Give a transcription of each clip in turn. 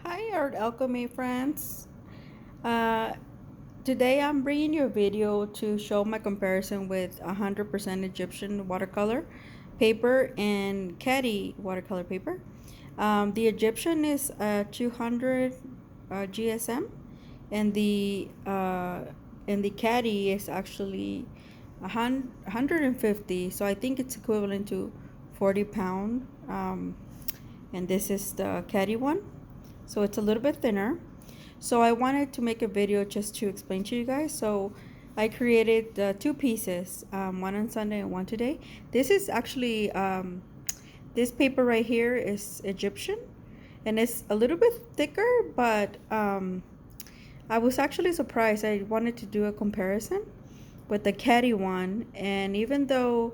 Hi, Art-Alchemy friends. Uh, Today I'm bringing you a video to show my comparison with 100% Egyptian watercolor paper and Caddy watercolor paper. The Egyptian is 200 GSM, and the Caddy is actually 150. So I think it's equivalent to 40 pound. And this is the Caddy one, so it's a little bit thinner. So I wanted to make a video just to explain to you guys. So I created two pieces, one on Sunday and one today. This is actually this paper right here is Egyptian, and it's a little bit thicker, but I was actually surprised. I wanted to do a comparison with the Caddy one, and even though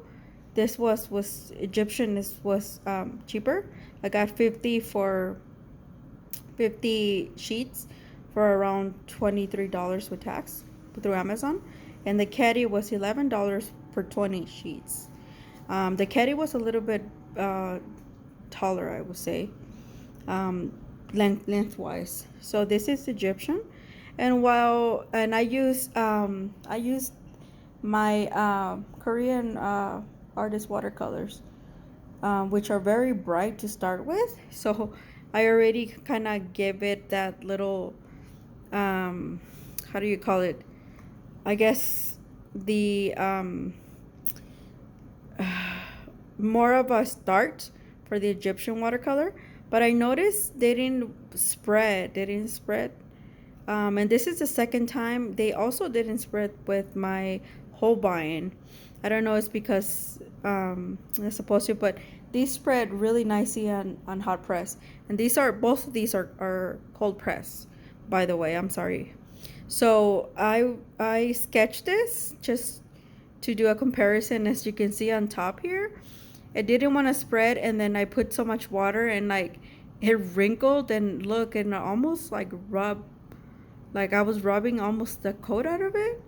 this was Egyptian, this was cheaper. I got 50 sheets for around $23 with tax through Amazon, and the Caddy was $11 for 20 sheets. The Caddy was a little bit taller, I would say, lengthwise. So this is Egyptian, and I used my Korean artist watercolors, which are very bright to start with. So I already kind of give it that little, how do you call it? I guess the more of a start for the Egyptian watercolor. But I noticed they didn't spread. They didn't spread. And this is the second time they also didn't spread with my Holbein. I don't know, it's because it's supposed to, but these spread really nicely on hot press. And both of these are cold press, by the way. I'm sorry. So I sketched this just to do a comparison. As you can see on top here, it didn't want to spread, and then I put so much water and like it wrinkled, and look, and almost like I was rubbing almost the coat out of it.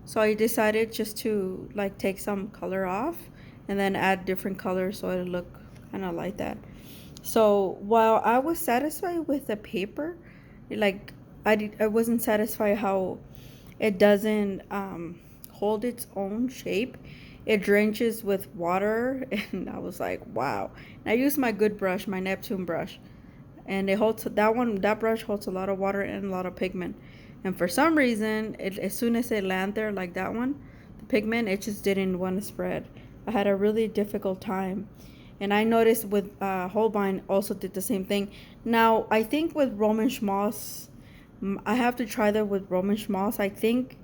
So I decided just to like take some color off and then add different colors so it'll look kind of like that. So while I was satisfied with the paper, like I wasn't satisfied how it doesn't hold its own shape. It drenches with water, and I was like, wow. And I used my good brush, my Neptune brush, and it holds that brush holds a lot of water and a lot of pigment. And for some reason, as soon as it landed there like that one, the pigment, it just didn't want to spread. I had a really difficult time. And I noticed with Holbein also did the same thing. Now I think with Roman Schmalz, I have to try that with Roman Schmalz. I think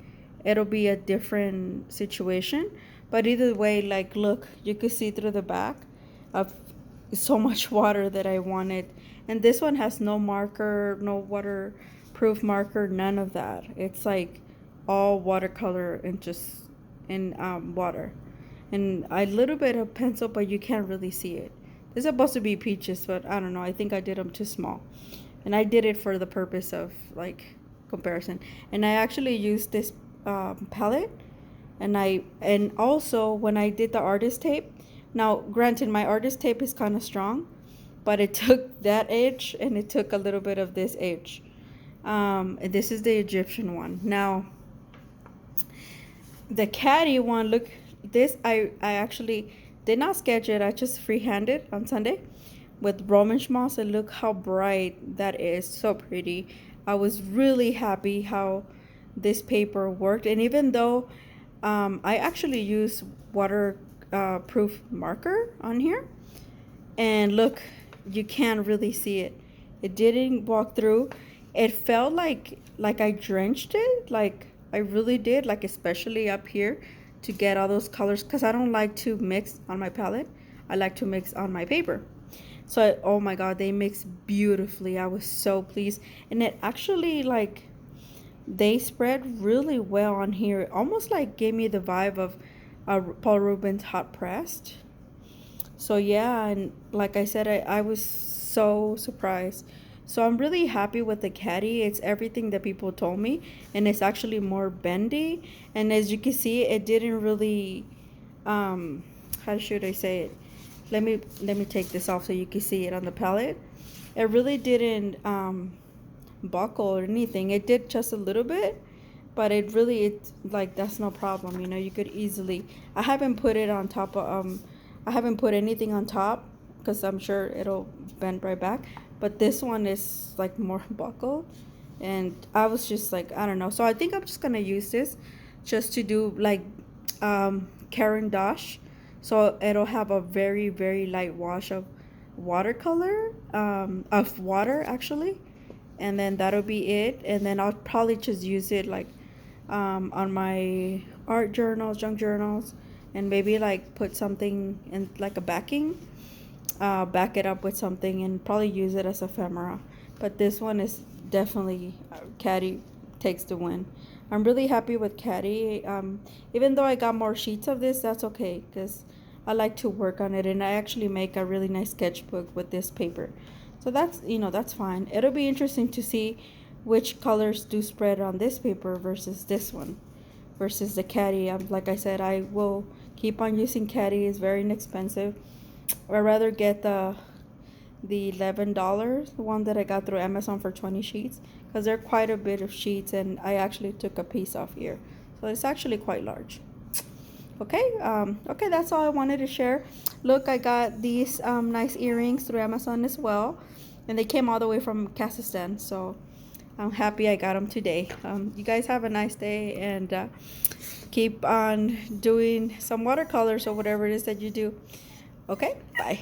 it'll be a different situation. But either way, like, look, you could see through the back of so much water that I wanted. And this one has no marker, no waterproof marker, none of that. It's like all watercolor and just in water. And a little bit of pencil, but you can't really see it. It's supposed to be peaches, but I don't know. I think I did them too small. And I did it for the purpose of like comparison. And I actually used this palette, and also when I did the artist tape. Now, granted, my artist tape is kind of strong, but it took that edge and it took a little bit of this edge. And this is the Egyptian one. Now, the Caddy one, look, this I actually did not sketch it. I just freehanded on Sunday with Roman schmaltz, and look how bright that is. So pretty. I was really happy how this paper worked, and even though I actually use water proof marker on here, and look, you can't really see it. It didn't walk through. It felt like I drenched it, like I really did, like especially up here to get all those colors, because I don't like to mix on my palette. I like to mix on my paper. So oh my god, they mixed beautifully. I was so pleased, and it actually like they spread really well on here. It almost like gave me the vibe of Paul Rubens hot pressed. So yeah, and like I said, I was so surprised. So I'm really happy with the Caddy. It's everything that people told me, and it's actually more bendy. And as you can see, it didn't really, how should I say it? Let me take this off so you can see it on the palette. It really didn't buckle or anything. It did just a little bit, but it's like that's no problem. You know, you could easily. I haven't put it on top of I haven't put anything on top because I'm sure it'll bend right back. But this one is like more buckled, and I was just like, I don't know. So I think I'm just gonna use this just to do like Karen Dash, so it'll have a very very light wash of watercolor, of water actually, and then that'll be it. And then I'll probably just use it like on my art journals, junk journals, and maybe like put something in like a backing, back it up with something, and probably use it as ephemera. But this one is definitely Caddy takes the win. I'm really happy with Caddy. Even though I got more sheets of this, that's okay because I like to work on it, and I actually make a really nice sketchbook with this paper. So that's, that's fine. It'll be interesting to see which colors do spread on this paper versus this one, versus the Caddy. Like I said, I will keep on using Caddy. It's very inexpensive. I'd rather get the $11, the one that I got through Amazon for 20 sheets, because they're quite a bit of sheets, and I actually took a piece off here, so it's actually quite large. Okay, okay, that's all I wanted to share. Look, I got these nice earrings through Amazon as well, and they came all the way from Kazakhstan, so I'm happy I got them today. You guys have a nice day, and keep on doing some watercolors or whatever it is that you do. Okay, bye.